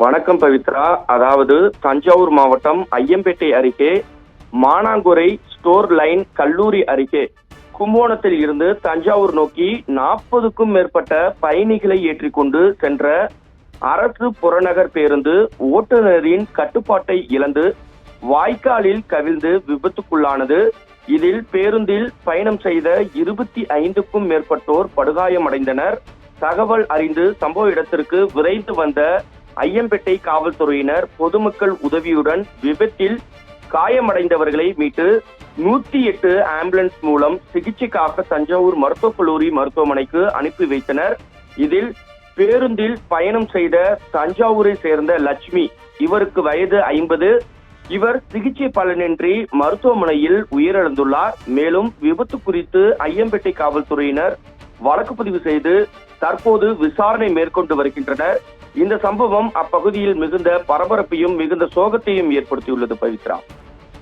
வணக்கம் பவித்ரா. அதாவது தஞ்சாவூர் மாவட்டம் ஐயம்பேட்டை அருகே மானாங்குறை ஸ்டோர் லைன் கல்லூரி அருகே கும்போணத்தில் இருந்து தஞ்சாவூர் நோக்கி 40க்கும் மேற்பட்ட பயணிகளை ஏற்றிக்கொண்டு சென்ற அரசு புறநகர் பேருந்து ஓட்டுநரின் கட்டுப்பாட்டை இழந்து வாய்க்காலில் கவிழ்ந்து விபத்துக்குள்ளானது. இதில் பேருந்தில் பயணம் செய்த 25க்கும் மேற்பட்டோர் படுகாயமடைந்தனர். தகவல் அறிந்து சம்பவ இடத்திற்கு விரைந்து வந்த ஐயம்பேட்டை காவல்துறையினர் பொதுமக்கள் உதவியுடன் விபத்தில் காயமடைந்தவர்களை மீட்டு 108 ஆம்புலன்ஸ் மூலம் சிகிச்சைக்காக தஞ்சாவூர் மருத்துவக் கல்லூரி மருத்துவமனைக்கு அனுப்பி வைத்தனர். இதில் பேருந்தில் பயணம் செய்த தஞ்சாவூரை சேர்ந்த லட்சுமி, இவருக்கு வயது 50. இவர் சிகிச்சை பலனின்றி மருத்துவமனையில் உயிரிழந்துள்ளார். மேலும் விபத்து குறித்து ஐயம்பேட்டை காவல்துறையினர் வழக்கு பதிவு செய்து தற்போது விசாரணை மேற்கொண்டு வருகின்றனர். இந்த சம்பவம் அப்பகுதியில் மிகுந்த பரபரப்பையும் மிகுந்த சோகத்தையும் ஏற்படுத்தியுள்ளது பவித்ரா.